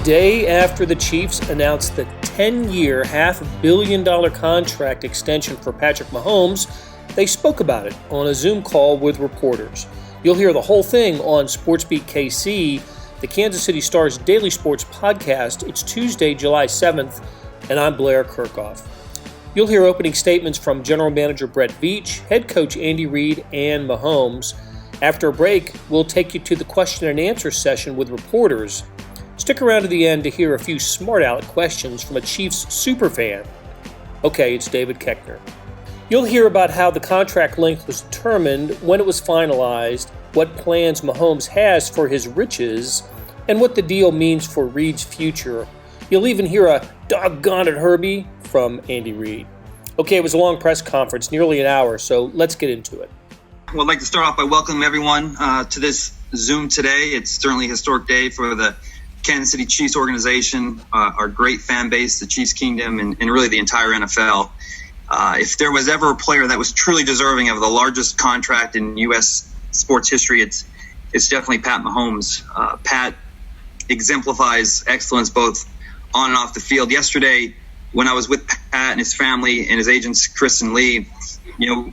day after the Chiefs announced the 10-year, $500 million contract extension for Patrick Mahomes, they spoke about it on a Zoom call with reporters. You'll hear the whole thing on SportsBeat KC, the Kansas City Star's daily sports podcast. It's Tuesday, July 7th, and I'm Blair Kirchhoff. You'll hear opening statements from General Manager Brett Veach, head coach Andy Reid, and Mahomes. After a break, we'll take you to the question and answer session with reporters. Stick around to the end to hear a few smart-aleck questions from a Chiefs superfan. Okay, it's David Koechner. You'll hear about how the contract length was determined, when it was finalized, what plans Mahomes has for his riches, and what the deal means for Reid's future. You'll even hear a "doggone it, Herbie" from Andy Reid. Okay, it was a long press conference, nearly an hour, so let's get into it. Well, I'd like to start off by welcoming everyone to this Zoom today. It's certainly a historic day for the Kansas City Chiefs organization, our great fan base, the Chiefs Kingdom, and really the entire NFL. If there was ever a player that was truly deserving of the largest contract in U.S. sports history, it's definitely Pat Mahomes. Pat exemplifies excellence both on and off the field. Yesterday, when I was with Pat and his family and his agents, Chris and Lee,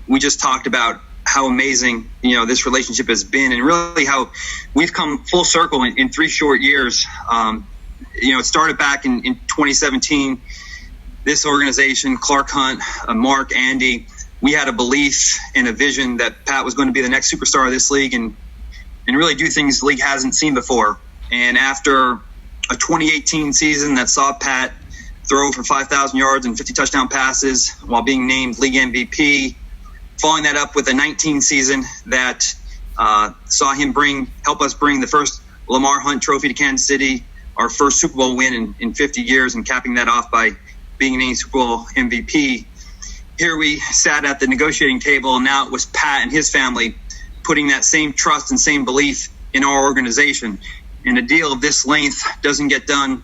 we just talked about how amazing, this relationship has been, and really how we've come full circle in 3 short years. It started back in 2017. This organization, Clark Hunt, Mark, Andy, we had a belief and a vision that Pat was going to be the next superstar of this league and really do things the league hasn't seen before. And after a 2018 season that saw Pat throw for 5,000 yards and 50 touchdown passes while being named league MVP, following that up with a 19 season that saw him help us bring the first Lamar Hunt Trophy to Kansas City, our first Super Bowl win in 50 years, and capping that off by being named Super Bowl MVP. Here we sat at the negotiating table, and now it was Pat and his family putting that same trust and same belief in our organization. And a deal of this length doesn't get done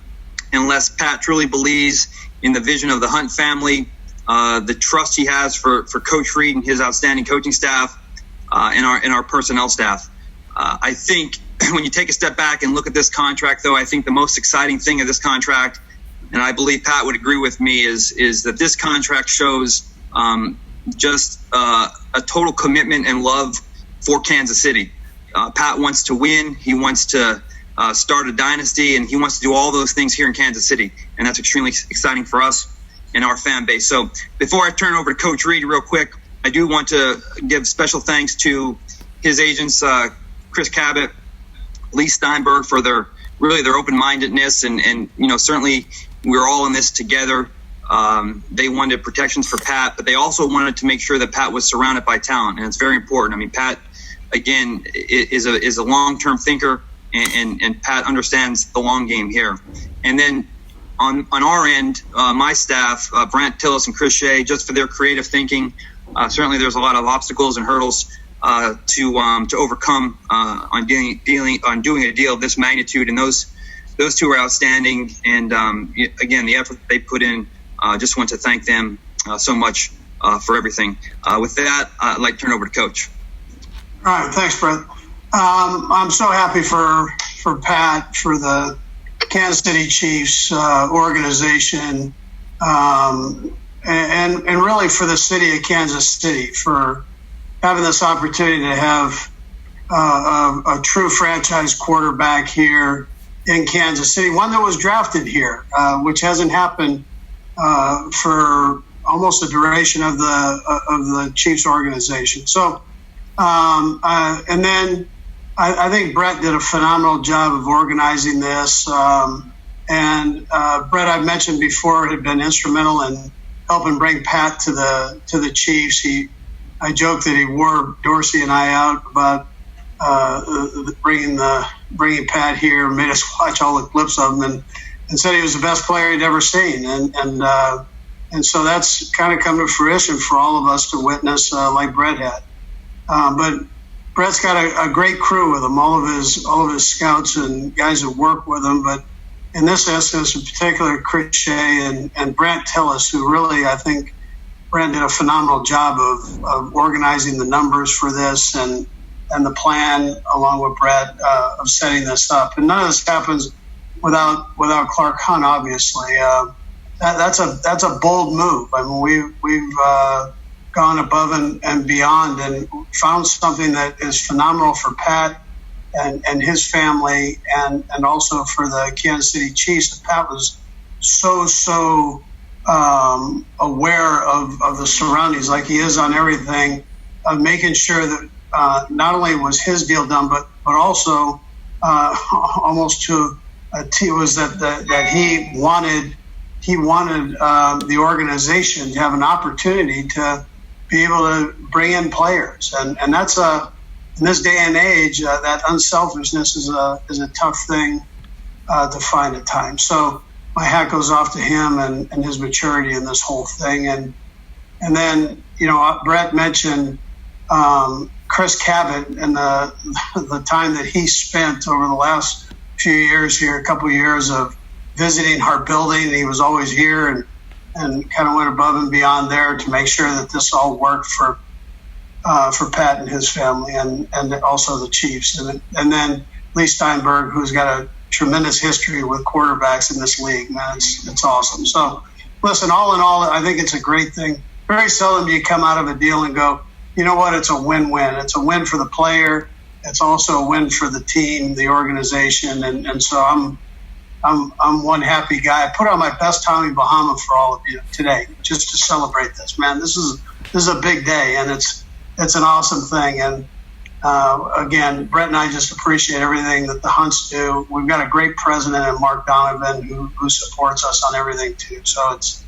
unless Pat truly believes in the vision of the Hunt family, the trust he has for Coach Reid and his outstanding coaching staff, and our personnel staff. I think when you take a step back and look at this contract, though, I think the most exciting thing of this contract, and I believe Pat would agree with me, is that this contract shows just a total commitment and love for Kansas City. Pat wants to win. He wants to start a dynasty, and he wants to do all those things here in Kansas City, and that's extremely exciting for us and our fan base. So before I turn over to Coach Reid real quick, I do want to give special thanks to his agents, Chris Cabot, Lee Steinberg, for their open-mindedness, and certainly we're all in this together. They wanted protections for Pat, but they also wanted to make sure that Pat was surrounded by talent, and it's very important. I mean, Pat, again, is a long-term thinker, and Pat understands the long game here. And then on our end, my staff, Brant Tillis and Chris Shea, just for their creative thinking. Certainly there's a lot of obstacles and hurdles to overcome on doing a deal of this magnitude, and those two are outstanding. And again, the effort they put in, just want to thank them so much for everything. With that, I'd like to turn over to Coach. All right, thanks, Brett. I'm so happy for Pat, for the Kansas City Chiefs organization, and really for the city of Kansas City, for having this opportunity to have a true franchise quarterback here in Kansas City, one that was drafted here, which hasn't happened for almost the duration of the Chiefs organization. So, and then I think Brett did a phenomenal job of organizing this. And Brett, I've mentioned before, had been instrumental in helping bring Pat to the Chiefs. I joked that he wore Dorsey and I out about bringing Pat here, made us watch all the clips of him, and said he was the best player he'd ever seen. And so that's kind of come to fruition for all of us to witness, like Brett had. But Brett's got a great crew with him, all of his scouts and guys that work with him. But in this instance, in particular, Chris Shea and Brant Tillis, who really, I think, Brent did a phenomenal job of organizing the numbers for this and the plan, along with Brett, of setting this up. And none of this happens without Clark Hunt, obviously. That's a bold move. I mean, we've gone above and beyond and found something that is phenomenal for Pat and his family, and also for the Kansas City Chiefs. Pat was so aware of the surroundings, like he is on everything, of making sure that not only was his deal done, but also almost to a T, was that he wanted the organization to have an opportunity to be able to bring in players, and that's in this day and age, that unselfishness is a tough thing to find at times. So my hat goes off to him and his maturity in this whole thing. And then, Brett mentioned Chris Cabot and the time that he spent over the last few years here, a couple of years of visiting our building. He was always here and kind of went above and beyond there to make sure that this all worked for Pat and his family, and also the Chiefs. And then Lee Steinberg, who's got a tremendous history with quarterbacks in this league. Man, it's awesome. So, listen, all in all, I think it's a great thing. Very seldom do you come out of a deal and go, you know what, it's a win-win. It's a win for the player. It's also a win for the team, the organization. And so I'm one happy guy. I put on my best Tommy Bahama for all of you today, just to celebrate this. Man, this is a big day, and it's an awesome thing. And again, Brett and I just appreciate everything that the Hunts do. We've got a great president in Mark Donovan who supports us on everything too. So it's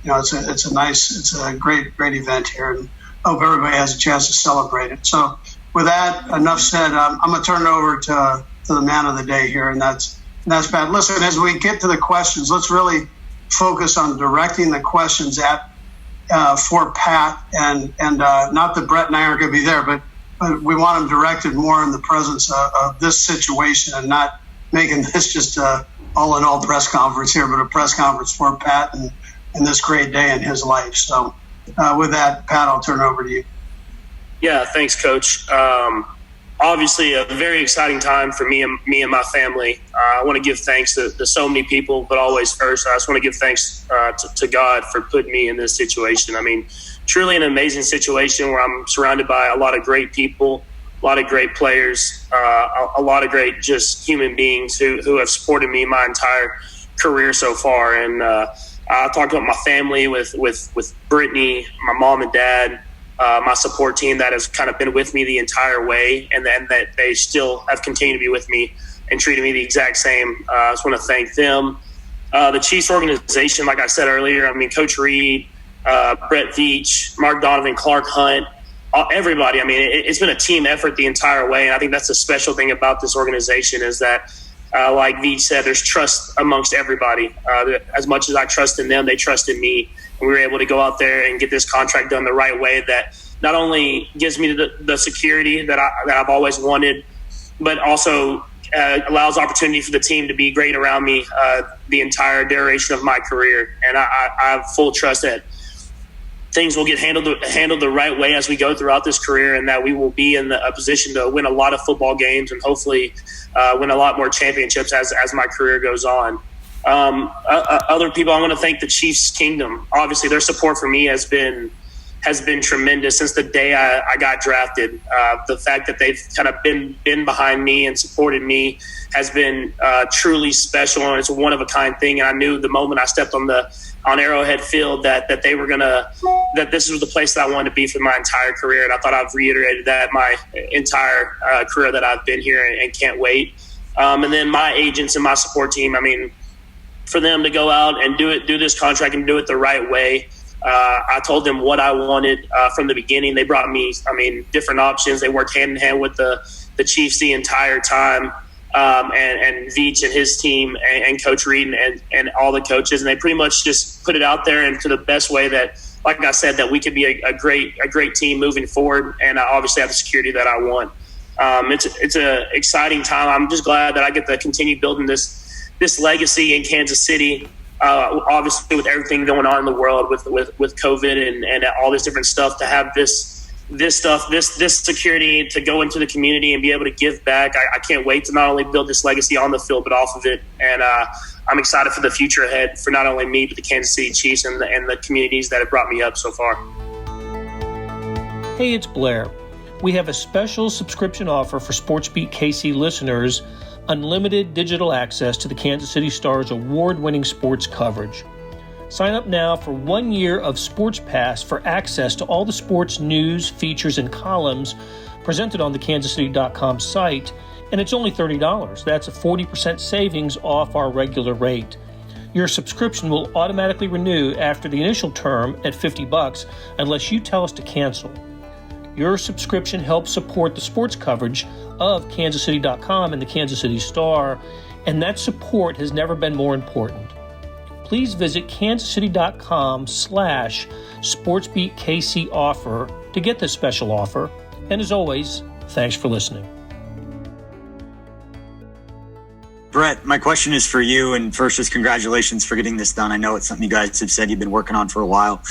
a great event here, and I hope everybody has a chance to celebrate it. So with that, enough said. I'm going to turn it over to the man of the day here, and that's Pat. Listen, as we get to the questions, let's really focus on directing the questions for Pat, and not that Brett and I are going to be there, but we want them directed more in the presence of this situation, and not making this just a all-in-all press conference here, but a press conference for Pat and this great day in his life. So with that, Pat, I'll turn it over to you. Yeah, thanks, Coach. Obviously, a very exciting time for me and my family. I want to give thanks to so many people, but always first, I just want to give thanks to God for putting me in this situation. I mean, truly an amazing situation where I'm surrounded by a lot of great people, a lot of great players, a lot of great just human beings who have supported me my entire career so far. And I talked about my family with Brittany, my mom and dad, my support team that has kind of been with me the entire way, and then that they still have continued to be with me and treated me the exact same. I just want to thank them. The Chiefs organization, like I said earlier, I mean, Coach Reid, Brett Veach, Mark Donovan, Clark Hunt, everybody. I mean, it's been a team effort the entire way, and I think that's the special thing about this organization is that, like Veach said, there's trust amongst everybody. As much as I trust in them, they trust in me. And we were able to go out there and get this contract done the right way that not only gives me the security that I've always wanted, but also allows opportunity for the team to be great around me the entire duration of my career. And I have full trust that things will get handled the right way as we go throughout this career, and that we will be in a position to win a lot of football games and hopefully win a lot more championships as my career goes on. Other people, I want to thank the Chiefs Kingdom. Obviously, their support for me has been tremendous since the day I got drafted. The fact that they've kind of been behind me and supported me has been truly special, and it's a one of a kind thing. And I knew the moment I stepped on Arrowhead Field that this was the place that I wanted to be for my entire career. And I thought I've reiterated that my entire career that I've been here and can't wait. And then my agents and my support team, I mean, for them to go out and do this contract and do it the right way. I told them what I wanted from the beginning. They brought me, different options. They worked hand in hand with the Chiefs the entire time, and Veach and his team and Coach Reid and all the coaches. And they pretty much just put it out there and to the best way that, like I said, that we could be a great team moving forward. And I obviously have the security that I want. It's an exciting time. I'm just glad that I get to continue building this legacy in Kansas City, obviously with everything going on in the world with COVID and all this different stuff, to have this this stuff, this security to go into the community and be able to give back. I can't wait to not only build this legacy on the field, but off of it. And I'm excited for the future ahead for not only me, but the Kansas City Chiefs and the communities that have brought me up so far. Hey, it's Blair. We have a special subscription offer for SportsBeat KC listeners, unlimited digital access to the Kansas City Star's award-winning sports coverage. Sign up now for 1 year of Sports Pass for access to all the sports news, features, and columns presented on the kansascity.com site, and it's only $30. That's a 40% savings off our regular rate. Your subscription will automatically renew after the initial term at $50 unless you tell us to cancel. Your subscription helps support the sports coverage of kansascity.com and the Kansas City Star, and that support has never been more important. Please visit kansascity.com/SportsBeatKC offer to get this special offer. And as always, thanks for listening. Brett, my question is for you. And first, just congratulations for getting this done. I know it's something you guys have said you've been working on for a while.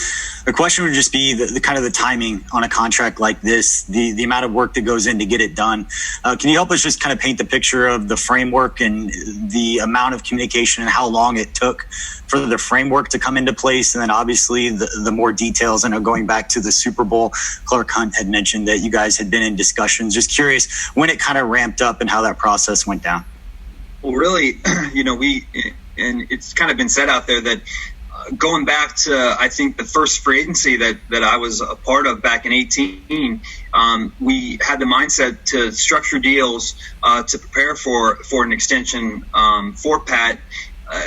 The question would just be the kind of the timing on a contract like this, the amount of work that goes in to get it done. Can you help us just kind of paint the picture of the framework and the amount of communication and how long it took for the framework to come into place? And then obviously the more details. I know going back to the Super Bowl, Clark Hunt had mentioned that you guys had been in discussions. Just curious when it kind of ramped up and how that process went down. Well, really, and it's kind of been said out there that going back to, I think, the first free agency that I was a part of back in 2018, we had the mindset to structure deals to prepare for an extension for Pat.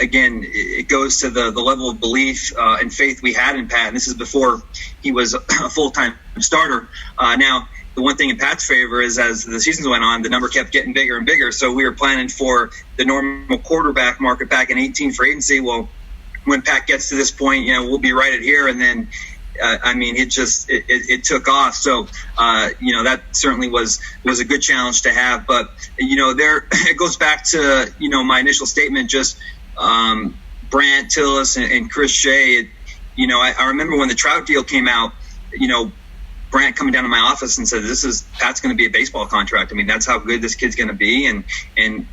Again, it goes to the level of belief and faith we had in Pat. And this is before he was a full-time starter. Now, the one thing in Pat's favor is as the seasons went on, the number kept getting bigger and bigger. So we were planning for the normal quarterback market back in 18 for agency. Well, when Pat gets to this point, we'll be right at here. And then, it took off. So, that certainly was a good challenge to have. But, it goes back to, my initial statement, just Brant Tillis and Chris Shea. I remember when the Trout deal came out, Brant coming down to my office and said, Pat's going to be a baseball contract. I mean, that's how good this kid's going to be. And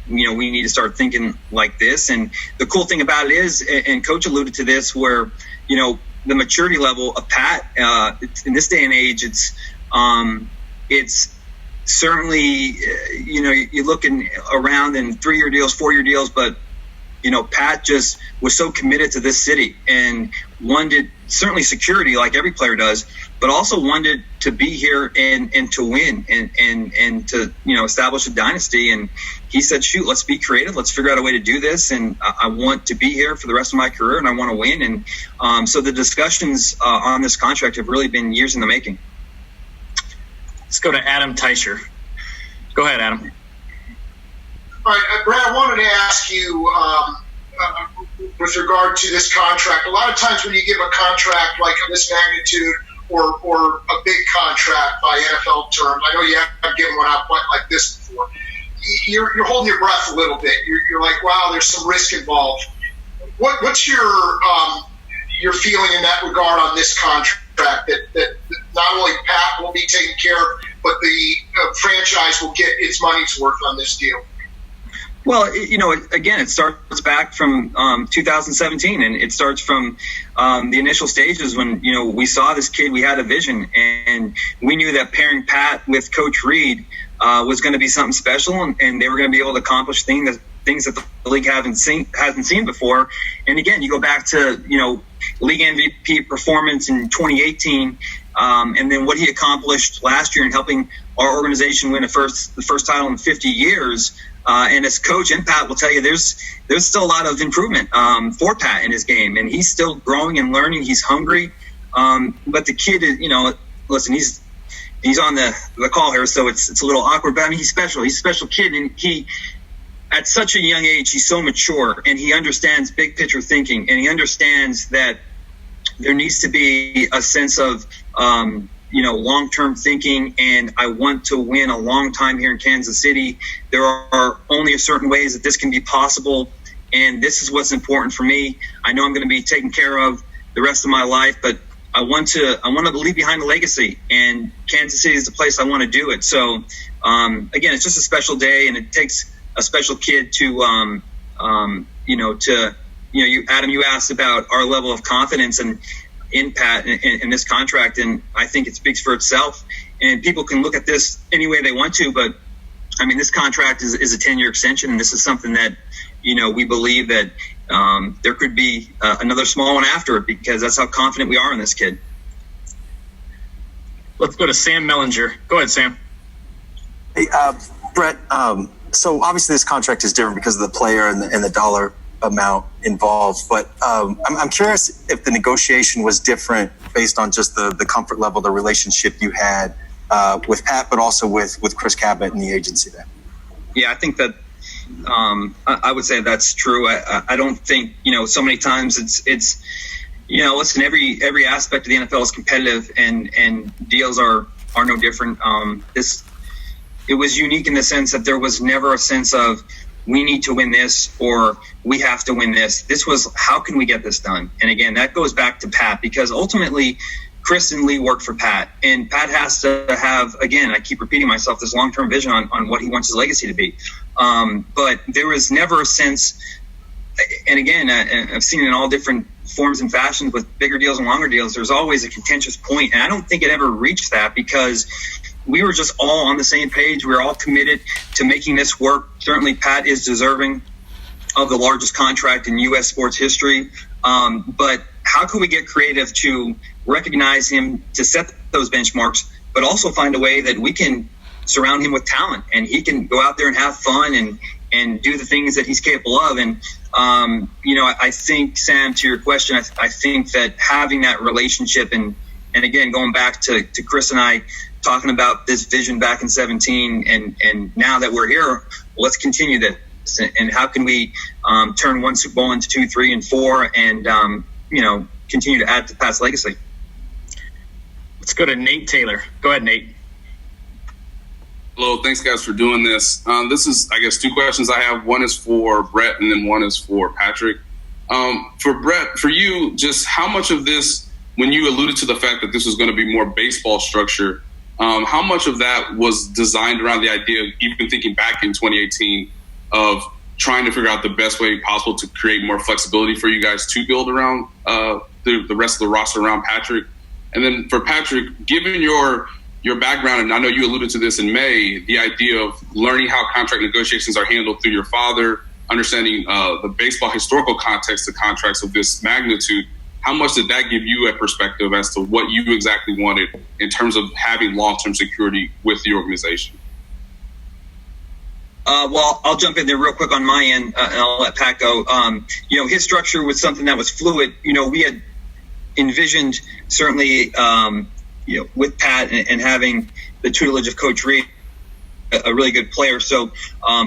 we need to start thinking like this. And the cool thing about it is, and Coach alluded to this, where, the maturity level of Pat in this day and age, it's certainly, you're looking around in 3-year deals, 4-year deals, but Pat just was so committed to this city and wanted certainly security like every player does, but also wanted to be here and to win and to, establish a dynasty. And he said, shoot, let's be creative. Let's figure out a way to do this. And I want to be here for the rest of my career and I want to win. And so the discussions on this contract have really been years in the making. Let's go to Adam Teicher. Go ahead, Adam. All right, Brad, I wanted to ask you with regard to this contract. A lot of times when you give a contract like of this magnitude or a big contract by NFL terms, I know you haven't given one out quite like this before, you're holding your breath a little bit. You're like, wow, there's some risk involved. What's your feeling in that regard on this contract, that not only Pat will be taken care of, but the franchise will get its money's worth on this deal? Well, again, it starts back from 2017, and it starts from the initial stages when, we saw this kid, we had a vision, and we knew that pairing Pat with Coach Reid was going to be something special, and they were going to be able to accomplish things that the league hasn't seen before. And again, you go back to, league MVP performance in 2018, and then what he accomplished last year in helping our organization win the first title in 50 years. And as coach and Pat will tell you, there's still a lot of improvement for Pat in his game, and he's still growing and learning. He's hungry, but the kid is, listen, he's on the call here, so it's a little awkward. But I mean, he's special. He's a special kid, and he, at such a young age, he's so mature, and he understands big picture thinking, and he understands that there needs to be a sense of long-term thinking, and I want to win a long time here in Kansas City. There are only a certain ways that this can be possible, and this is what's important for me. I know I'm going to be taken care of the rest of my life, but I want to leave behind a legacy, and Kansas City is the place I want to do it. So, again, it's just a special day, and it takes a special kid to, Adam, you asked about our level of confidence and in Pat in this contract, and I think it speaks for itself. And people can look at this any way they want to, but I mean, this contract is a 10-year extension, and this is something that, we believe that there could be another small one after it, because that's how confident we are in this kid. Let's go to Sam Mellinger. Go ahead, Sam. Hey, Brett, so obviously this contract is different because of the player and the dollar amount involved, but I'm curious if the negotiation was different based on just the comfort level, the relationship you had with Pat, but also with Chris Cabot and the agency there. Yeah, I think that I would say that's true. I don't think, so many times it's listen, every aspect of the NFL is competitive, and deals are no different. It was unique in the sense that there was never a sense of we need to win this or we have to win this. This was, how can we get this done? And again, that goes back to Pat, because ultimately Chris and Lee worked for Pat, and Pat has to have, again, I keep repeating myself, this long-term vision on what he wants his legacy to be. But there was never a sense, and again, I've seen it in all different forms and fashions with bigger deals and longer deals, there's always a contentious point, and I don't think it ever reached that, because we were just all on the same page. We were all committed to making this work. Certainly Pat is deserving of the largest contract in U.S. sports history. But how can we get creative to recognize him, to set those benchmarks, but also find a way that we can surround him with talent and he can go out there and have fun and do the things that he's capable of. And, I think, Sam, to your question, I think that having that relationship and again, going back to Chris and I talking about this vision back in 2017, and now that we're here, let's continue this. And how can we turn one Super Bowl into 2, 3, and 4, and continue to add to Pat's legacy? Let's go to Nate Taylor. Go ahead, Nate. Hello, thanks guys for doing this. This is, I guess, 2 questions I have. One is for Brett, and then one is for Patrick. For Brett, for you, just how much of this, when you alluded to the fact that this was going to be more baseball structure, how much of that was designed around the idea of, even thinking back in 2018, of trying to figure out the best way possible to create more flexibility for you guys to build around the rest of the roster around Patrick? And then for Patrick, given your background, and I know you alluded to this in May, the idea of learning how contract negotiations are handled through your father, understanding the baseball historical context of contracts of this magnitude, how much did that give you a perspective as to what you exactly wanted in terms of having long-term security with the organization? Well, I'll jump in there real quick on my end, and I'll let Pat go. His structure was something that was fluid. We had envisioned, certainly, with Pat and having the tutelage of Coach Reid, a really good player. So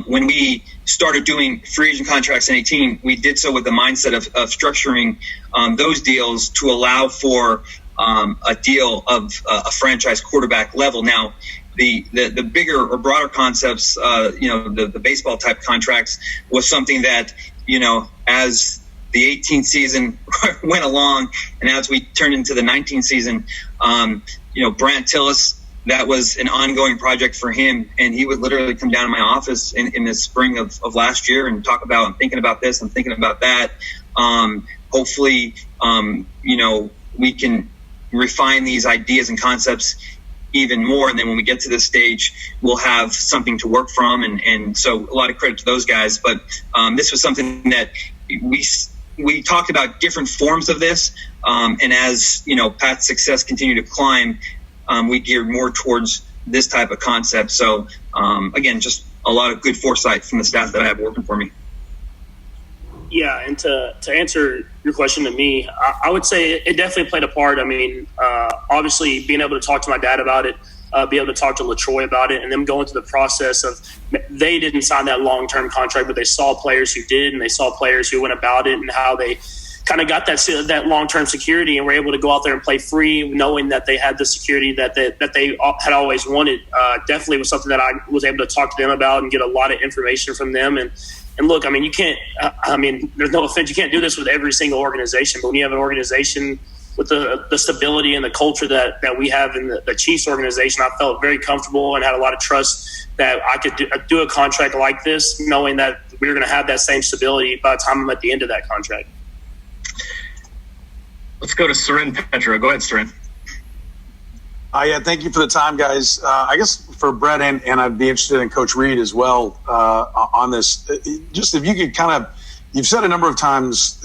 when we started doing free agent contracts in 2018, we did so with the mindset of structuring those deals to allow for a deal of a franchise quarterback level. Now, the bigger or broader concepts, the baseball type contracts was something that, as the 18th season went along and as we turned into the 19th season, Brant Tillis, that was an ongoing project for him. And he would literally come down to my office in the spring of last year and talk about, I'm thinking about this, I'm thinking about that. Hopefully, we can refine these ideas and concepts even more. And then when we get to this stage, we'll have something to work from. And so a lot of credit to those guys. But this was something that we talked about different forms of this. And as, Pat's success continued to climb, we geared more towards this type of concept. So, again, just a lot of good foresight from the staff that I have working for me. Yeah, and to answer your question to me, I would say it definitely played a part. I mean, obviously being able to talk to my dad about it, be able to talk to LaTroy about it, and them going through the process of, they didn't sign that long-term contract, but they saw players who did, and they saw players who went about it and how they kind of got that long-term security and were able to go out there and play free, knowing that they had the security that they had always wanted. Definitely was something that I was able to talk to them about and get a lot of information from them. And look, I mean, you can't, there's no offense, you can't do this with every single organization, but when you have an organization with the stability and the culture that we have in the Chiefs organization, I felt very comfortable and had a lot of trust that I could do a contract like this, knowing that we were going to have that same stability by the time I'm at the end of that contract. Let's go to Seren Petra. Go ahead, Seren. Yeah, thank you for the time, guys. I guess for Brett and I'd be interested in Coach Reid as well on this. Just if you could kind of, you've said a number of times,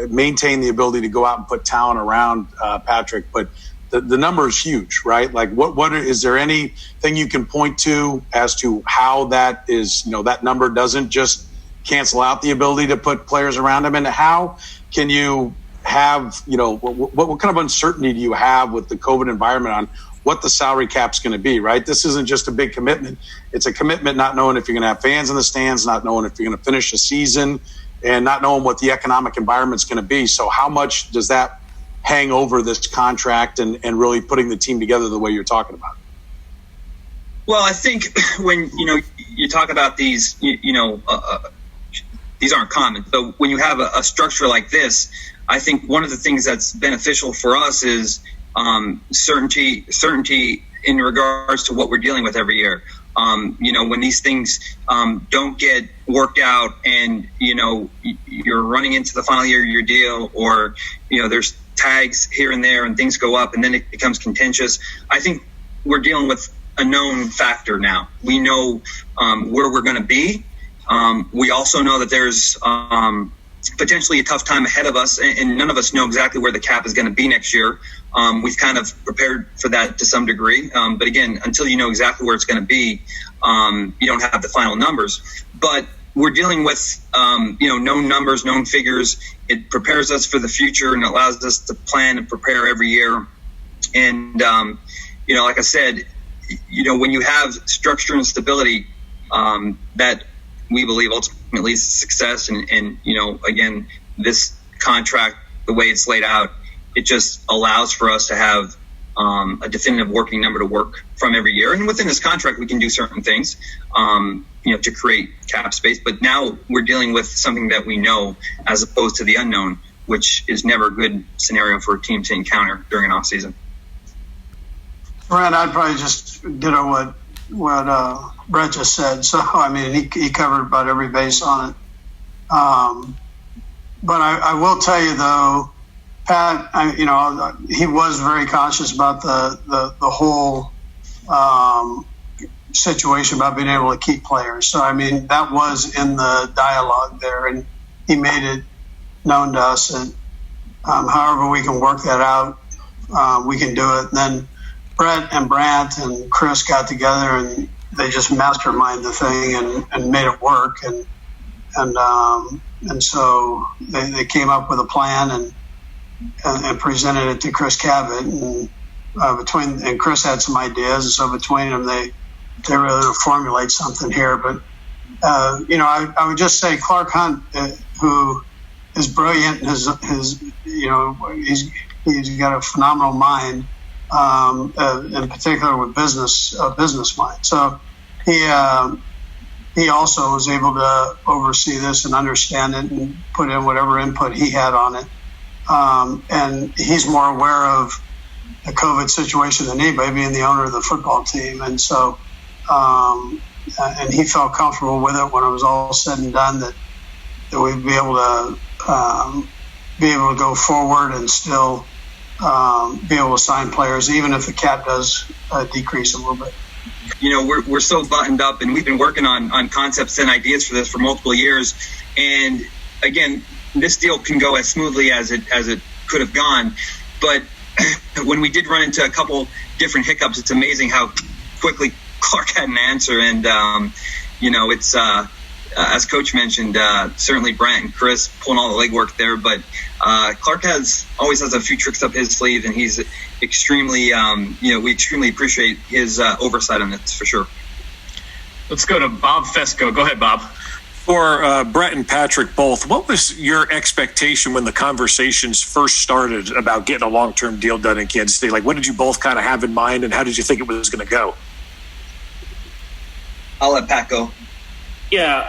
maintain the ability to go out and put talent around Patrick, but the number is huge, right? Like, what is there anything you can point to as to how that is? That number doesn't just cancel out the ability to put players around him, and how can you have, what kind of uncertainty do you have with the COVID environment on what the salary cap's going to be, right? This isn't just a big commitment. It's a commitment not knowing if you're going to have fans in the stands, not knowing if you're going to finish a season, and not knowing what the economic environment's going to be. So how much does that hang over this contract and really putting the team together the way you're talking about? Well, I think when, you talk about these, these aren't common. So when you have a structure like this, I think one of the things that's beneficial for us is certainty in regards to what we're dealing with every year. When these things don't get worked out and, you're running into the final year of your deal, or, there's tags here and there and things go up and then it becomes contentious. I think we're dealing with a known factor now. We know where we're going to be. We also know that there's potentially a tough time ahead of us, and none of us know exactly where the cap is going to be next year. We've kind of prepared for that to some degree. But again, until you know exactly where it's going to be, you don't have the final numbers. But we're dealing with, known numbers, known figures. It prepares us for the future and allows us to plan and prepare every year. And, like I said, when you have structure and stability, that we believe ultimately is success. And again, this contract, the way it's laid out, it just allows for us to have a definitive working number to work from every year. And within this contract, we can do certain things, to create cap space. But now we're dealing with something that we know as opposed to the unknown, which is never a good scenario for a team to encounter during an off season. Brent, I'd probably just ditto what Brett just said. So, he covered about every base on it. But I will tell you, though, Pat, he was very conscious about the whole situation about being able to keep players. So, that was in the dialogue there, and he made it known to us that however we can work that out, we can do it. And then Brett and Brandt and Chris got together and they just masterminded the thing and made it work. And so they came up with a plan and presented it to Chris Cabot. And Chris had some ideas. And so between them, they really formulate something here. But, I would just say Clark Hunt, who is brilliant, he's got a phenomenal mind. In particular with business mind. So he also was able to oversee this and understand it and put in whatever input he had on it. And he's more aware of the COVID situation than anybody, being the owner of the football team. And so, and he felt comfortable with it when it was all said and done, that we'd be able to go forward and still be able to sign players, even if the cap does decrease a little bit. We're so buttoned up, and we've been working on concepts and ideas for this for multiple years. And again, this deal can go as smoothly as it could have gone. But when we did run into a couple different hiccups, it's amazing how quickly Clark had an answer. And it's as Coach mentioned, certainly Brent and Chris pulling all the legwork there, but Clark always has a few tricks up his sleeve, and he's extremely, we extremely appreciate his oversight on this for sure. Let's go to Bob Fesco. Go ahead, Bob. For Brett and Patrick both, what was your expectation when the conversations first started about getting a long-term deal done in Kansas City? Like, what did you both kind of have in mind, and how did you think it was going to go? I'll let Pat go. Yeah,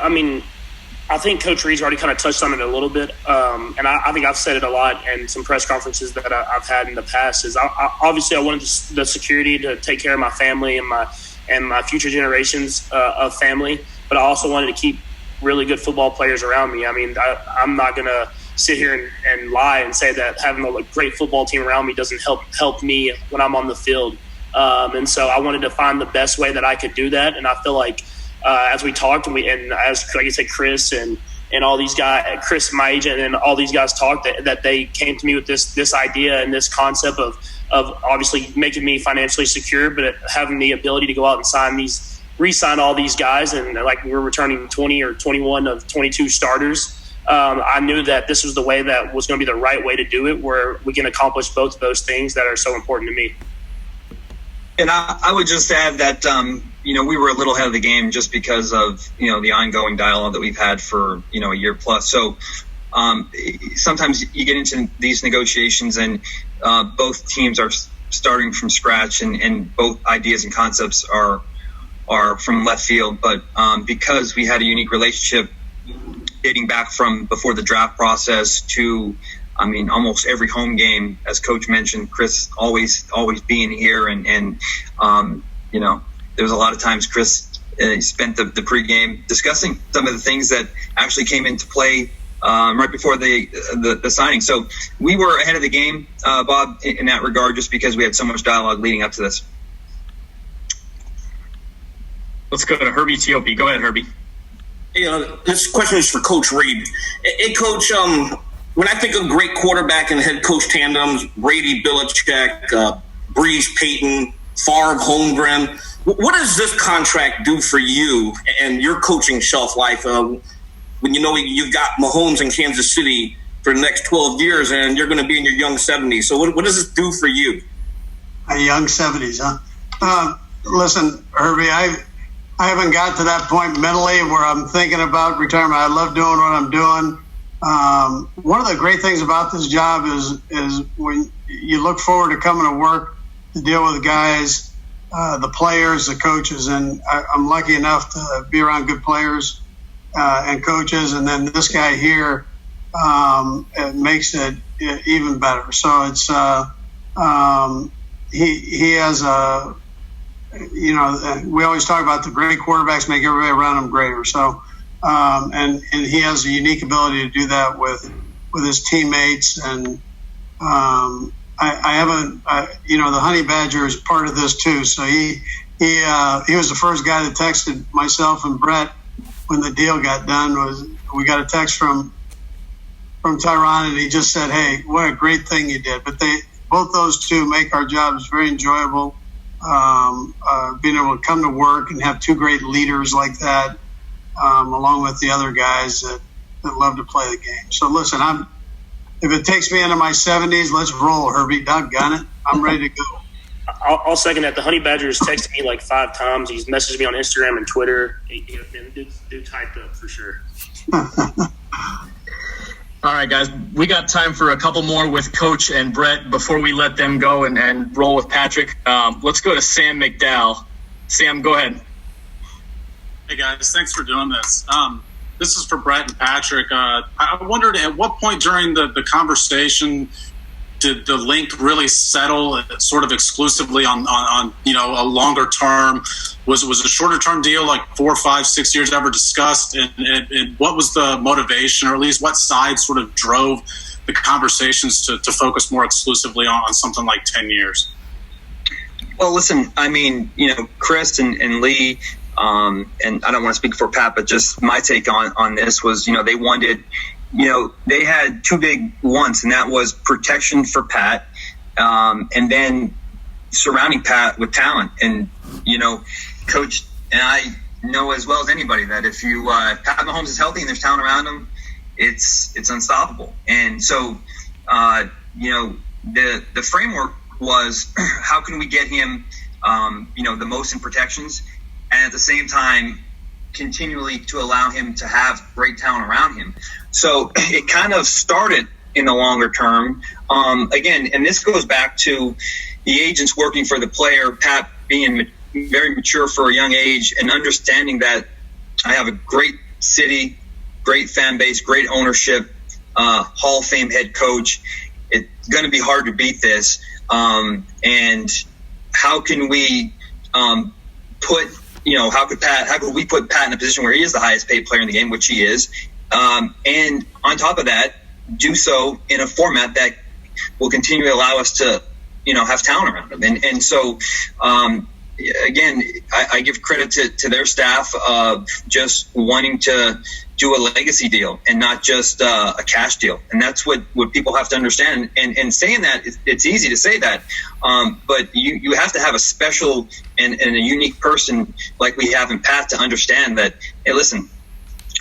I think Coach Reid's already kind of touched on it a little bit, and I think I've said it a lot in some press conferences that I've had in the past. Is obviously I wanted the security to take care of my family and my future generations of family, but I also wanted to keep really good football players around me. I mean, I'm not going to sit here and lie and say that having a great football team around me doesn't help me when I'm on the field. And so I wanted to find the best way that I could do that, and I feel like as we talked and as like I said, Chris and all these guys, Chris, my agent, and all these guys talked that they came to me with this idea and this concept of obviously making me financially secure, but having the ability to go out and re-sign all these guys, and like we're returning 20 or 21 of 22 starters. I knew that this was the way that was going to be the right way to do it, where we can accomplish both of those things that are so important to me. And I would just add that, we were a little ahead of the game just because of, the ongoing dialogue that we've had for, a year plus. So sometimes you get into these negotiations and both teams are starting from scratch and both ideas and concepts are from left field. But because we had a unique relationship dating back from before the draft process to almost every home game, as Coach mentioned, Chris always being here, and there was a lot of times Chris spent the pregame discussing some of the things that actually came into play right before the signing. So we were ahead of the game, Bob, in that regard, just because we had so much dialogue leading up to this. Let's go to Herbie Teope. Go ahead, Herbie. This question is for Coach Reid. Hey, Coach, when I think of great quarterback and head coach tandems, Brady, Belichick, Breeze, Peyton, Favre, Holmgren, what does this contract do for you and your coaching shelf life when you've got Mahomes in Kansas City for the next 12 years and you're going to be in your young 70s? So what does this do for you? My young 70s, huh? Listen, Herbie, I haven't got to that point mentally where I'm thinking about retirement. I love doing what I'm doing. One of the great things about this job is when you look forward to coming to work to deal with the guys, the players, the coaches, and I'm lucky enough to be around good players and coaches, and then this guy here it makes it even better. So it's he has a we always talk about the great quarterbacks make everybody around him greater. So and he has a unique ability to do that with his teammates, and I haven't the Honey Badger is part of this too. So he was the first guy that texted myself and Brett when the deal got done. We got a text from Tyron, and he just said, "Hey, what a great thing you did." But both those two make our jobs very enjoyable. Being able to come to work and have two great leaders like that, along with the other guys that love to play the game. So listen, if it takes me into my 70s, let's roll, Herbie. Doggone it, I'm ready to go. I'll second that. The Honey Badger has texted me like 5 times. He's messaged me on Instagram and Twitter. Dude's hyped up for sure. All right, guys, we got time for a couple more with Coach and Brett before we let them go and roll with Patrick. Let's go to Sam McDowell. Sam, go ahead. Hey, guys, thanks for doing this. This is for Brett and Patrick. I wondered at what point during the conversation did the link really settle sort of exclusively on a longer term? Was a shorter term deal like 4, 5, 6 years ever discussed? And what was the motivation, or at least what side sort of drove the conversations to focus more exclusively on something like 10 years? Well, listen, Chris and Lee, and I don't want to speak for Pat, but just my take on this was, they wanted, they had two big wants, and that was protection for Pat, and then surrounding Pat with talent. And, Coach and I know as well as anybody that if Pat Mahomes is healthy and there's talent around him, it's unstoppable. And so, the framework was how can we get him, the most in protections, and at the same time continually to allow him to have great talent around him. So it kind of started in the longer term. Again, and this goes back to the agents working for the player, Pat being very mature for a young age and understanding that I have a great city great fan base, great ownership, Hall of Fame head coach. It's going to be hard to beat this. And how can we how could we put Pat in a position where he is the highest paid player in the game, which he is, and on top of that, do so in a format that will continue to allow us to, have talent around him. And so, again, I give credit to their staff of just wanting to do a legacy deal and not just a cash deal. And that's what people have to understand. And saying that, it's easy to say that, but you have to have a special and a unique person like we have in Pat to understand that, hey, listen,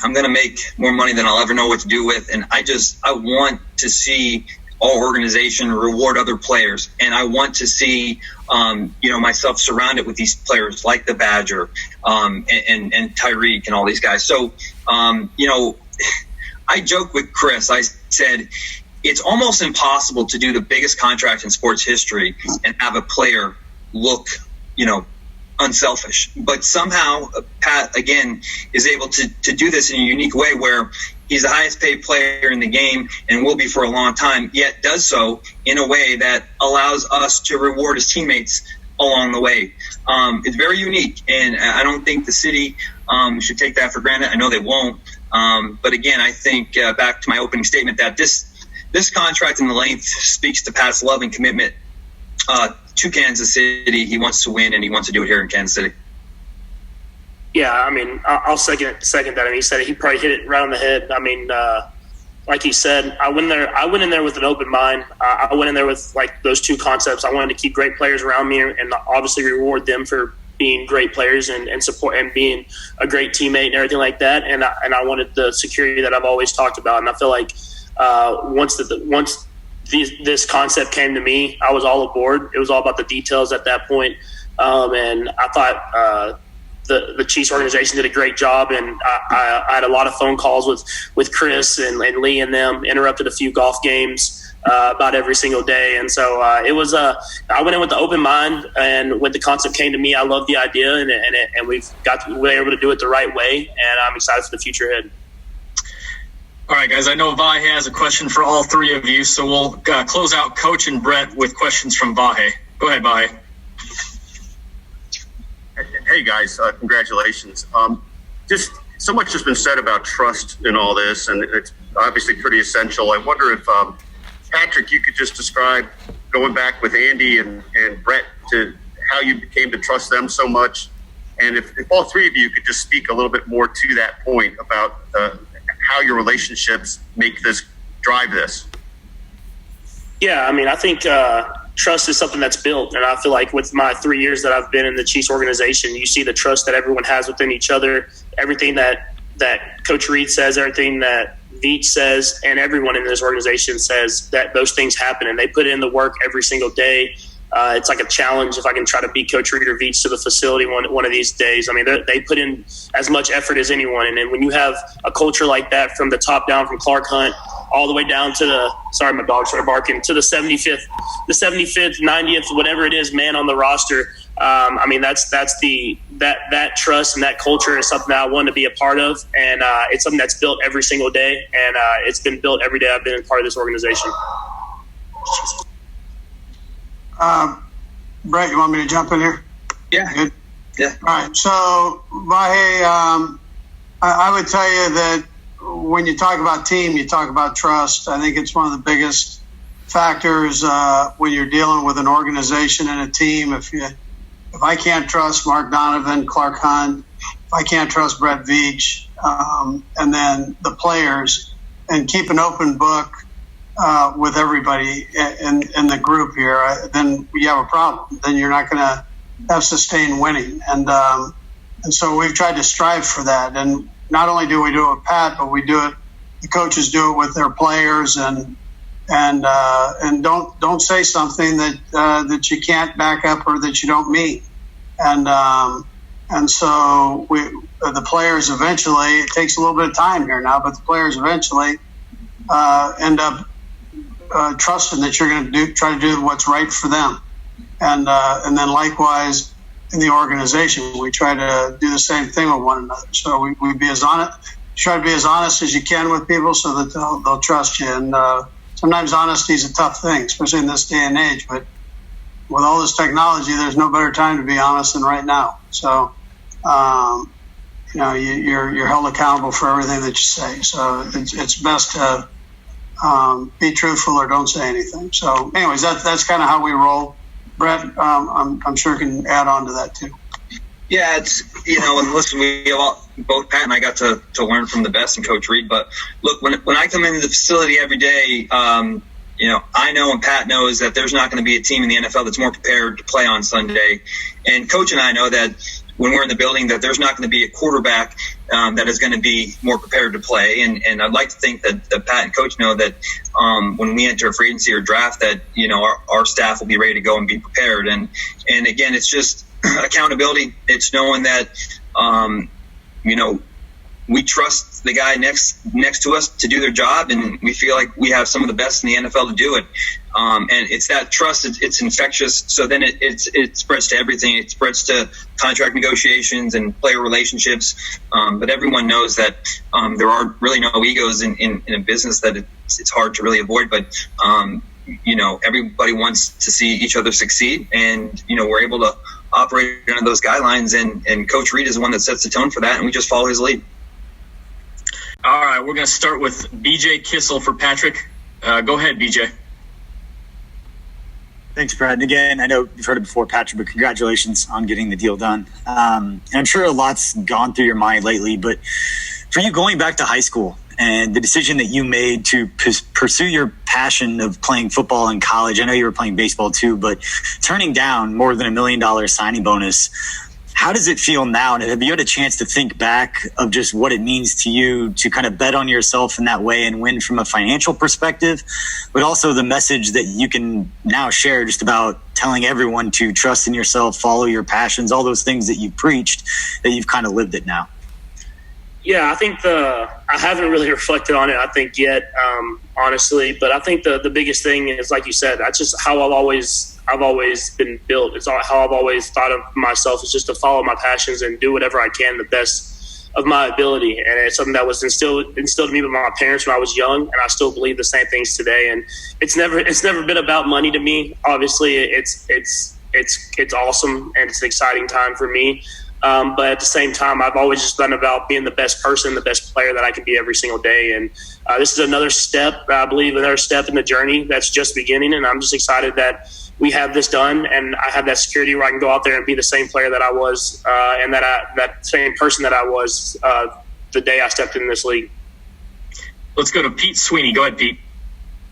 I'm going to make more money than I'll ever know what to do with. And I want to see our organization reward other players. And I want to see, myself surrounded with these players like the Badger, and Tyreek and all these guys. So, I joked with Chris. I said, it's almost impossible to do the biggest contract in sports history and have a player look, unselfish. But somehow Pat, again, is able to do this in a unique way where he's the highest paid player in the game and will be for a long time, yet does so in a way that allows us to reward his teammates along the way. It's very unique, and I don't think the city should take that for granted. I know they won't. But again, I think back to my opening statement that this contract and the length speaks to Pat's love and commitment to Kansas City. He wants to win, and he wants to do it here in Kansas City. Yeah, I mean, I'll second that. I mean, he said he probably hit it right on the head. I mean, like he said, I went in there with an open mind. I went in there with like those two concepts. I wanted to keep great players around me and obviously reward them for being great players and support and being a great teammate and everything like that. And I wanted the security that I've always talked about. And I feel like once this concept came to me, I was all aboard. It was all about the details at that point. And I thought the Chiefs organization did a great job. And I had a lot of phone calls with Chris and Lee and them, interrupted a few golf games about every single day. And so it was I went in with the open mind, and when the concept came to me, I loved the idea, and we were able to do it the right way. And I'm excited for the future ahead. All right, guys, I know Vahe has a question for all three of you, so we'll close out Coach and Brett with questions from Vahe. Go ahead, Vahe. Hey, guys, congratulations. Just so much has been said about trust in all this, and it's obviously pretty essential. I wonder if, Patrick, you could just describe going back with Andy and Brett to how you came to trust them so much, and if all three of you could just speak a little bit more to that point about how your relationships drive this. Yeah, I mean, I think trust is something that's built, and I feel like with my 3 years that I've been in the Chiefs organization, you see the trust that everyone has within each other, everything that Coach Reid says, everything that Veach says, and everyone in this organization says, that those things happen, and they put in the work every single day. It's like a challenge if I can try to beat Coach Reid or Veach to the facility one of these days. I mean, they put in as much effort as anyone. And then when you have a culture like that from the top down, from Clark Hunt all the way down to sorry, my dog started barking, to the 75th, 90th, whatever it is, man on the roster. I mean, that's that trust and that culture is something that I want to be a part of. And it's something that's built every single day. And it's been built every day I've been a part of this organization. Brett, you want me to jump in here? Yeah. Good. Yeah. All right. So, Vahe, I would tell you that when you talk about team, you talk about trust. I think it's one of the biggest factors when you're dealing with an organization and a team. If I can't trust Mark Donovan, Clark Hunt, if I can't trust Brett Veach, and then the players, and keep an open book with everybody in the group here, then you have a problem. Then you're not going to have sustained winning. And so we've tried to strive for that. And not only do we do it with Pat, but we do it, the coaches do it with their players, and don't say something that you can't back up or that you don't mean. And so the players eventually, it takes a little bit of time here now, but the players eventually end up trusting that you're going to try to do what's right for them. And then likewise in the organization, we try to do the same thing with one another. So we be as honest, try to be as honest as you can with people so that they'll trust you. And sometimes honesty is a tough thing, especially in this day and age. But with all this technology, there's no better time to be honest than right now. So, you're held accountable for everything that you say. So it's best to be truthful or don't say anything. So, anyways, that's kind of how we roll. Brett, I'm sure can add on to that too. Yeah, it's, and listen, both Pat and I got to learn from the best in Coach Reid. But look, when I come into the facility every day, I know and Pat knows that there's not going to be a team in the NFL that's more prepared to play on Sunday. And Coach and I know that when we're in the building that there's not going to be a quarterback that is going to be more prepared to play. And I'd like to think that Pat and Coach know that when we enter a free agency or draft that, our staff will be ready to go and be prepared. And again, it's just accountability. It's knowing that, we trust the guy next to us to do their job, and we feel like we have some of the best in the NFL to do it. And it's that trust. It's infectious. So then it spreads to everything. It spreads to contract negotiations and player relationships. But everyone knows that there are really no egos in a business that it's hard to really avoid. But everybody wants to see each other succeed, and we're able to operate under those guidelines. And Coach Reid is the one that sets the tone for that, and we just follow his lead. All right, we're going to start with BJ Kissel for Patrick. Go ahead, BJ. Thanks, Brad. And again, I know you've heard it before, Patrick, but congratulations on getting the deal done. And I'm sure a lot's gone through your mind lately, but for you going back to high school and the decision that you made to pursue your passion of playing football in college, I know you were playing baseball too, but turning down more than $1 million signing bonus, how does it feel now? And have you had a chance to think back of just what it means to you to kind of bet on yourself in that way and win from a financial perspective, but also the message that you can now share just about telling everyone to trust in yourself, follow your passions, all those things that you've preached, that you've kind of lived it now? Yeah, I think I haven't really reflected on it, I think, yet, honestly. But I think the biggest thing is, like you said, that's just how I've always been built. It's how I've always thought of myself, is just to follow my passions and do whatever I can the best of my ability. And it's something that was instilled in me by my parents when I was young, and I still believe the same things today. And it's never been about money to me. Obviously, it's awesome and it's an exciting time for me. But at the same time, I've always just been about being the best person, the best player that I can be every single day. And this is another step, I believe, another step in the journey that's just beginning. And I'm just excited that we have this done, and I have that security where I can go out there and be the same player that I was, and that same person that I was the day I stepped in this league. Let's go to Pete Sweeney. Go ahead, Pete.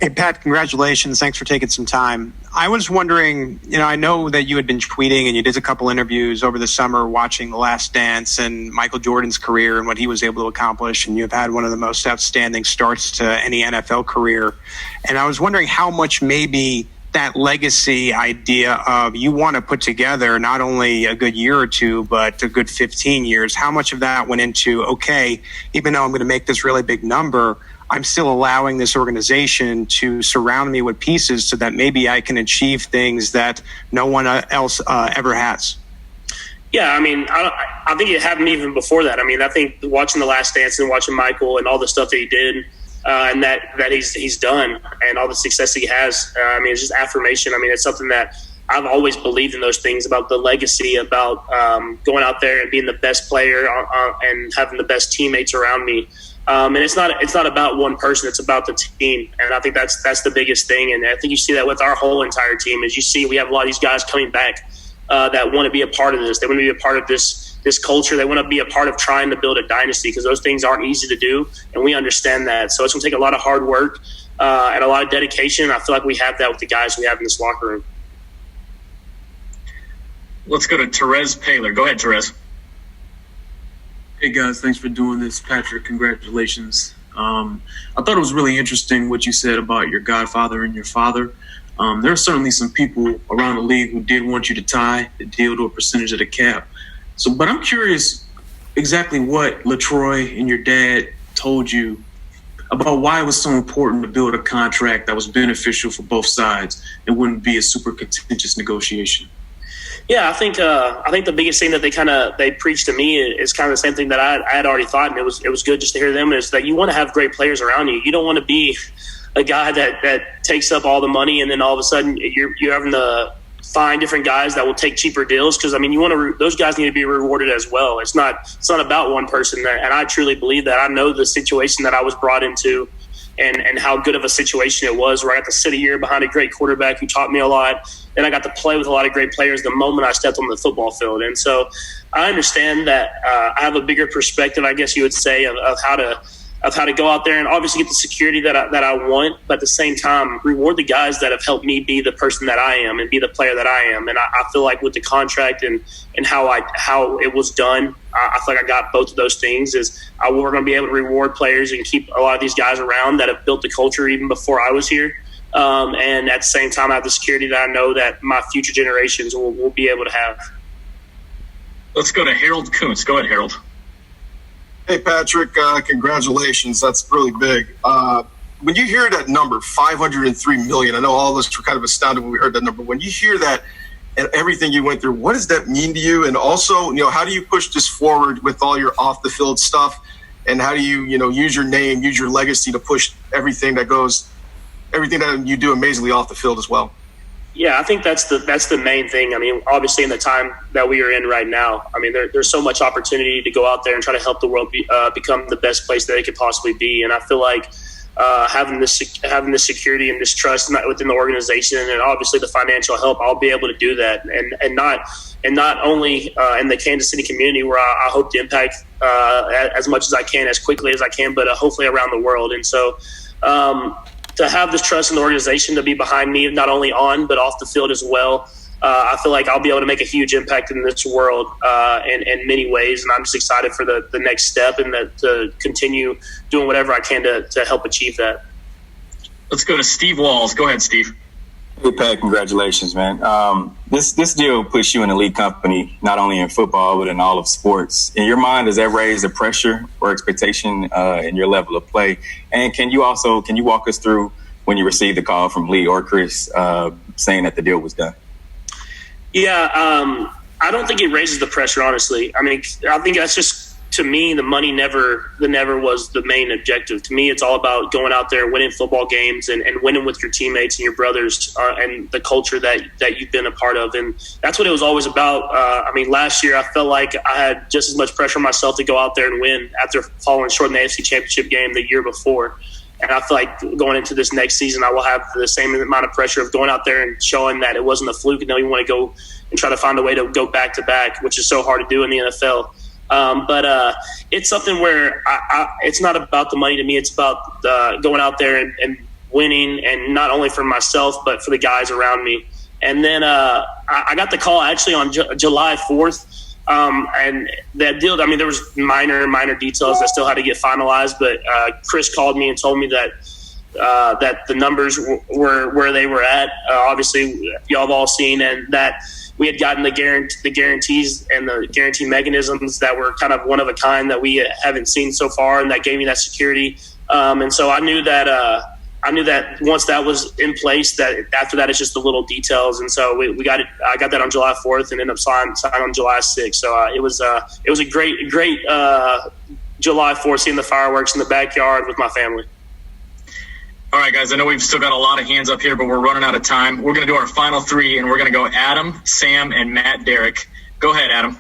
Hey, Pat, congratulations. Thanks for taking some time. I was wondering, I know that you had been tweeting and you did a couple interviews over the summer watching The Last Dance and Michael Jordan's career and what he was able to accomplish. And you've had one of the most outstanding starts to any NFL career. And I was wondering how much maybe that legacy idea of you want to put together not only a good year or two, but a good 15 years, how much of that went into, okay, even though I'm going to make this really big number, I'm still allowing this organization to surround me with pieces so that maybe I can achieve things that no one else ever has. Yeah, I mean, I think it happened even before that. I mean, I think watching The Last Dance and watching Michael and all the stuff that he did and that he's done and all the success he has, I mean, it's just affirmation. I mean, it's something that I've always believed in, those things about the legacy, about going out there and being the best player and having the best teammates around me. And it's not about one person; it's about the team, and I think that's the biggest thing. And I think you see that with our whole entire team. As you see, we have a lot of these guys coming back that want to be a part of this. They want to be a part of this culture. They want to be a part of trying to build a dynasty, because those things aren't easy to do, and we understand that. So it's going to take a lot of hard work and a lot of dedication. I feel like we have that with the guys we have in this locker room. Let's go to Therese Paylor. Go ahead, Therese. Hey guys, thanks for doing this. Patrick, congratulations. I thought it was really interesting what you said about your godfather and your father. There are certainly some people around the league who did want you to tie the deal to a percentage of the cap. But I'm curious exactly what LaTroy and your dad told you about why it was so important to build a contract that was beneficial for both sides and wouldn't be a super contentious negotiation. Yeah, I think the biggest thing that they preached to me is kind of the same thing that I had already thought, and it was good just to hear them, is that you want to have great players around you. You don't want to be a guy that takes up all the money and then all of a sudden you're having to find different guys that will take cheaper deals, because I mean those guys need to be rewarded as well. It's not about one person, and I truly believe that. I know the situation that I was brought into and how good of a situation it was, where I got to sit a year behind a great quarterback who taught me a lot. Then I got to play with a lot of great players the moment I stepped on the football field. And so I understand that I have a bigger perspective, I guess you would say, of how to go out there and obviously get the security that I want, but at the same time reward the guys that have helped me be the person that I am and be the player that I am. And I feel like with the contract and how it was done, I feel like I got both of those things. We're going to be able to reward players and keep a lot of these guys around that have built the culture even before I was here. And at the same time, I have the security that I know that my future generations will be able to have. Let's go to Harold Kuntz. Go ahead, Harold. Hey, Patrick, congratulations. That's really big. When you hear that number, $503 million, I know all of us were kind of astounded when we heard that number. When you hear that and everything you went through, what does that mean to you? And also, how do you push this forward with all your off-the-field stuff? And how do you, use your name, use your legacy to push everything that you do amazingly off the field as well? Yeah, I think that's the main thing. I mean, obviously in the time that we are in right now, I mean, there's so much opportunity to go out there and try to help the world become the best place that it could possibly be. And I feel like having this security and this trust within the organization and obviously the financial help, I'll be able to do that. And not only in the Kansas City community, where I hope to impact as much as I can, as quickly as I can, but hopefully around the world. And so to have this trust in the organization to be behind me, not only on but off the field as well, I feel like I'll be able to make a huge impact in this world in many ways, and I'm just excited for the next step and to continue doing whatever I can to help achieve that. Let's go to Steve Walls. Go ahead, Steve. Hey, Pat, congratulations, man. This deal puts you in a elite company, not only in football, but in all of sports. In your mind, does that raise the pressure or expectation in your level of play? And can you walk us through when you received the call from Lee or Chris saying that the deal was done? Yeah, I don't think it raises the pressure, honestly. I mean, I think that's just, to me, the money never was the main objective. To me, it's all about going out there, winning football games, and winning with your teammates and your brothers, and the culture that you've been a part of. And that's what it was always about. I mean, last year I felt like I had just as much pressure on myself to go out there and win after falling short in the AFC Championship game the year before. And I feel like going into this next season, I will have the same amount of pressure of going out there and showing that it wasn't a fluke, and then we want to go and try to find a way to go back-to-back, which is so hard to do in the NFL. But it's something where it's not about the money to me. It's about going out there and winning, and not only for myself, but for the guys around me. And then I got the call actually on July 4th. And that deal, I mean, there was minor details that still had to get finalized, but Chris called me and told me that the numbers were where they were at. Obviously, y'all have all seen, and that we had gotten the guarantees and the guarantee mechanisms that were kind of one of a kind that we haven't seen so far, and that gave me that security. And so I knew that once that was in place, that after that it's just the little details. And so we got it. I got that on July 4th and ended up signing on July 6th. So it was a great July 4th, seeing the fireworks in the backyard with my family. All right, guys, I know we've still got a lot of hands up here, but we're running out of time. We're going to do our final three, and we're going to go Adam, Sam, and Matt Derrick. Go ahead, Adam.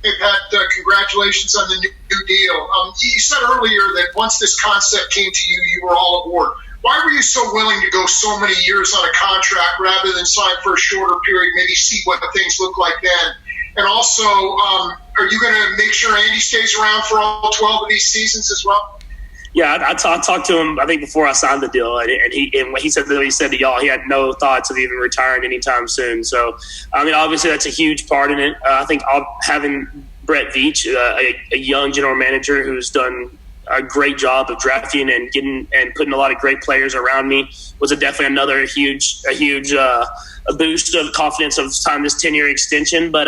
Hey, Pat, congratulations on the new deal. You said earlier that once this concept came to you, you were all aboard. Why were you so willing to go so many years on a contract rather than sign for a shorter period, maybe see what things look like then? And also, are you going to make sure Andy stays around for all 12 of these seasons as well? Yeah, I talked to him, I think, before I signed the deal, and he said to y'all, he had no thoughts of even retiring anytime soon. So, I mean, obviously that's a huge part in it. I think having Brett Veach, a young general manager who's done a great job of drafting and getting and putting a lot of great players around me, was definitely another huge a boost of confidence of signing this 10-year extension. But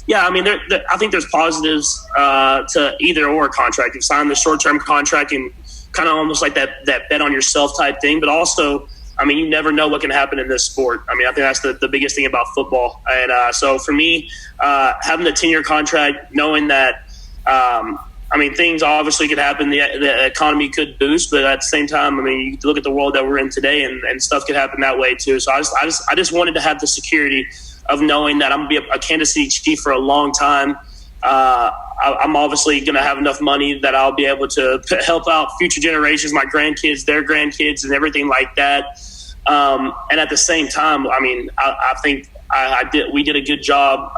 yeah, I mean, I think there's positives to either or contract. You sign the short-term contract and kind of almost like that bet on yourself type thing, but also I mean, you never know what can happen in this sport. I mean, I think that's the biggest thing about football. And so for me, having a 10-year contract, knowing that, I mean, things obviously could happen. The economy could boost, but at the same time, I mean, you look at the world that we're in today, and stuff could happen that way too. So I just wanted to have the security of knowing that I'm going to be a Kansas City Chief for a long time. I'm obviously going to have enough money that I'll be able to help out future generations, my grandkids, their grandkids, and everything like that. And at the same time, I mean, I think we did a good job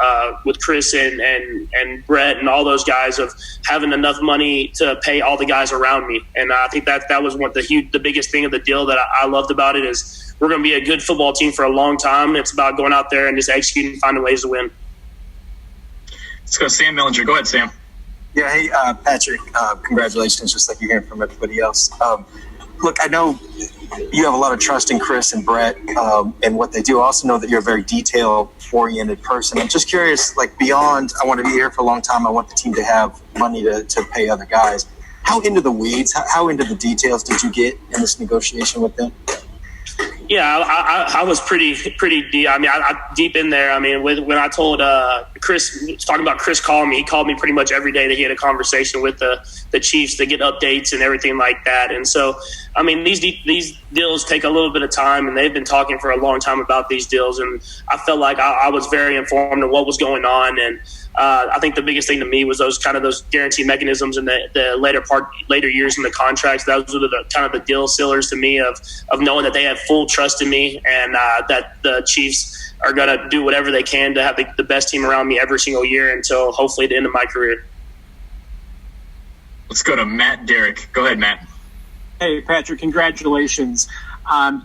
with Chris and Brett and all those guys of having enough money to pay all the guys around me. And I think that was the biggest thing of the deal that I loved about it is we're going to be a good football team for a long time. It's about going out there and just executing and finding ways to win. Let's go Sam Mellinger. Go ahead, Sam. Yeah, hey, Patrick, congratulations, just like you're hearing from everybody else. Look, I know you have a lot of trust in Chris and Brett and what they do. I also know that you're a very detail-oriented person. I'm just curious, like beyond, I want to be here for a long time, I want the team to have money to pay other guys. How into the weeds, how into the details did you get in this negotiation with them? Yeah, I was pretty deep. I mean, I deep in there. I mean, when I told Chris, talking about Chris calling me, he called me pretty much every day that he had a conversation with the Chiefs to get updates and everything like that. And so, I mean, these deals take a little bit of time, and they've been talking for a long time about these deals. And I felt like I was very informed of what was going on. And I think the biggest thing to me was those guarantee mechanisms in the later years in the contracts. Those were the kind of the deal sealers to me of knowing that they have full trust in me and that the Chiefs are going to do whatever they can to have the best team around me every single year until hopefully the end of my career. Let's go to Matt Derrick. Go ahead, Matt. Hey, Patrick, congratulations.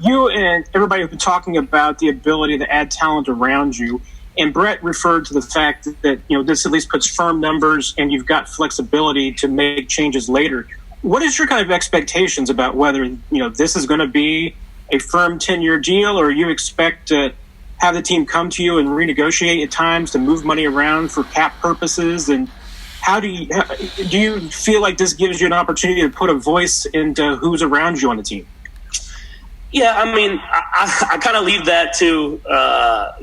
You and everybody have been talking about the ability to add talent around you. And Brett referred to the fact that, this at least puts firm numbers and you've got flexibility to make changes later. What is your kind of expectations about whether, this is going to be a firm 10-year deal, or you expect to have the team come to you and renegotiate at times to move money around for cap purposes? And how do you feel like this gives you an opportunity to put a voice into who's around you on the team? Yeah, I mean, I kind of leave that to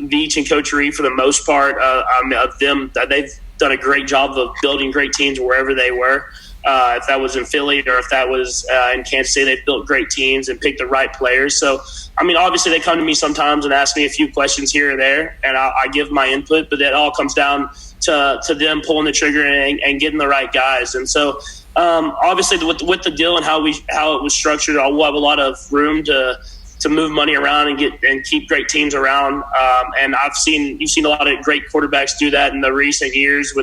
Veach and Coach Reid for the most part. Of them, they've done a great job of building great teams wherever they were. If that was in Philly or if that was in Kansas City, they've built great teams and picked the right players. So, I mean, obviously they come to me sometimes and ask me a few questions here or there, and I give my input, but that all comes down to them pulling the trigger and getting the right guys. And so, obviously with the deal and how it was structured, we'll have a lot of room to move money around and keep great teams around. And you've seen a lot of great quarterbacks do that in the recent years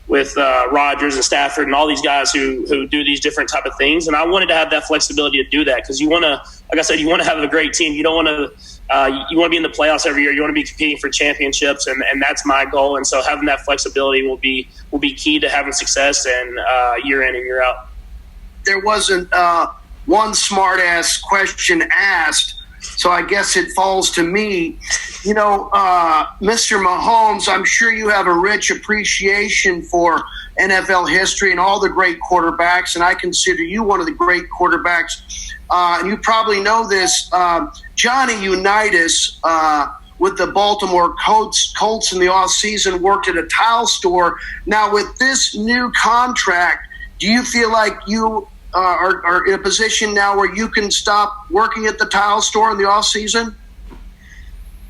with Rodgers and Stafford and all these guys who do these different type of things. And I wanted to have that flexibility to do that because you want to, like I said, you want to have a great team. You don't want to, you want to be in the playoffs every year. You want to be competing for championships, and that's my goal. And so having that flexibility will be key to having success and year in and year out. There wasn't one smart-ass question asked, so I guess it falls to me. Mr. Mahomes, I'm sure you have a rich appreciation for NFL history and all the great quarterbacks, and I consider you one of the great quarterbacks. And you probably know this. Johnny Unitas with the Baltimore Colts in the offseason worked at a tile store. Now, with this new contract, do you feel like you are in a position now where you can stop working at the tile store in the off season?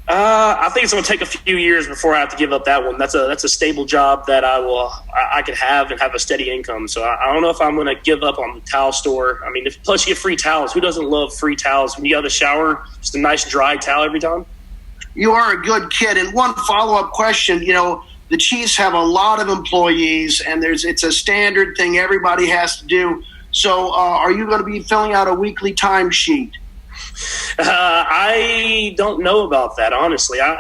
I think it's going to take a few years before I have to give up that one. That's a stable job that I could have and have a steady income. So I don't know if I'm going to give up on the towel store. I mean, plus you get free towels. Who doesn't love free towels? When you go to the shower, just a nice dry towel every time. You are a good kid. And one follow-up question, the Chiefs have a lot of employees, and it's a standard thing everybody has to do. So are you going to be filling out a weekly timesheet? I don't know about that, honestly. I'll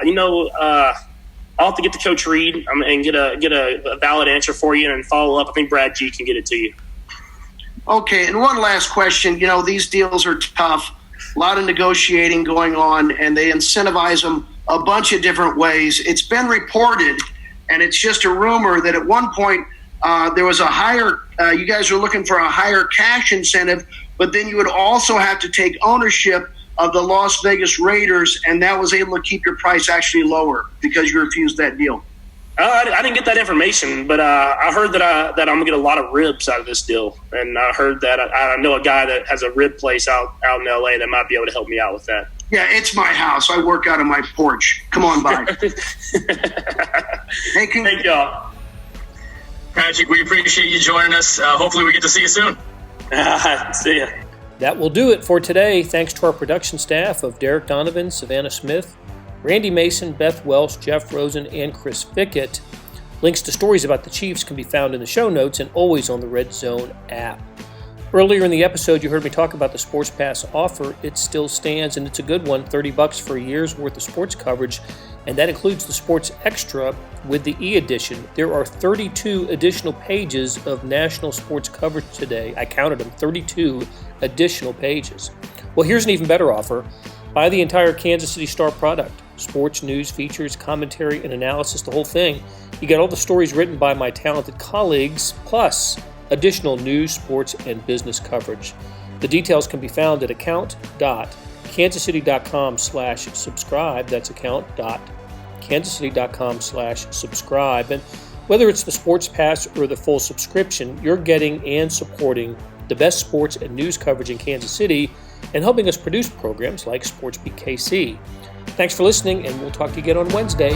have to get to Coach Reid and get a valid answer for you and follow up. I think Brad G can get it to you. Okay, and one last question. These deals are tough. A lot of negotiating going on, and they incentivize them a bunch of different ways. It's been reported, and it's just a rumor, that at one point there was a higher you guys are looking for a higher cash incentive, but then you would also have to take ownership of the Las Vegas Raiders, and that was able to keep your price actually lower because you refused that deal? I didn't get that information, but I heard that I'm going to get a lot of ribs out of this deal. And I heard that I know a guy that has a rib place out in L.A. that might be able to help me out with that. Yeah, it's my house. I work out of my porch. Come on by. Thank y'all. Patrick, we appreciate you joining us. Hopefully we get to see you soon. See ya. That will do it for today. Thanks to our production staff of Derek Donovan, Savannah Smith, Randy Mason, Beth Welsh, Jeff Rosen, and Chris Fickett. Links to stories about the Chiefs can be found in the show notes and always on the Red Zone app. Earlier in the episode, you heard me talk about the Sports Pass offer. It still stands, and it's a good one, $30 for a year's worth of sports coverage, and that includes the Sports Extra with the e-edition. There are 32 additional pages of national sports coverage today. I counted them, 32 additional pages. Well, here's an even better offer. Buy the entire Kansas City Star product. Sports, news, features, commentary, and analysis, the whole thing. You get all the stories written by my talented colleagues, plus additional news, sports, and business coverage. The details can be found at account.kansascity.com/subscribe. That's account.kansascity.com/subscribe. And whether it's the Sports Pass or the full subscription, you're getting and supporting the best sports and news coverage in Kansas City and helping us produce programs like SportsBeat KC. Thanks for listening, and we'll talk to you again on Wednesday.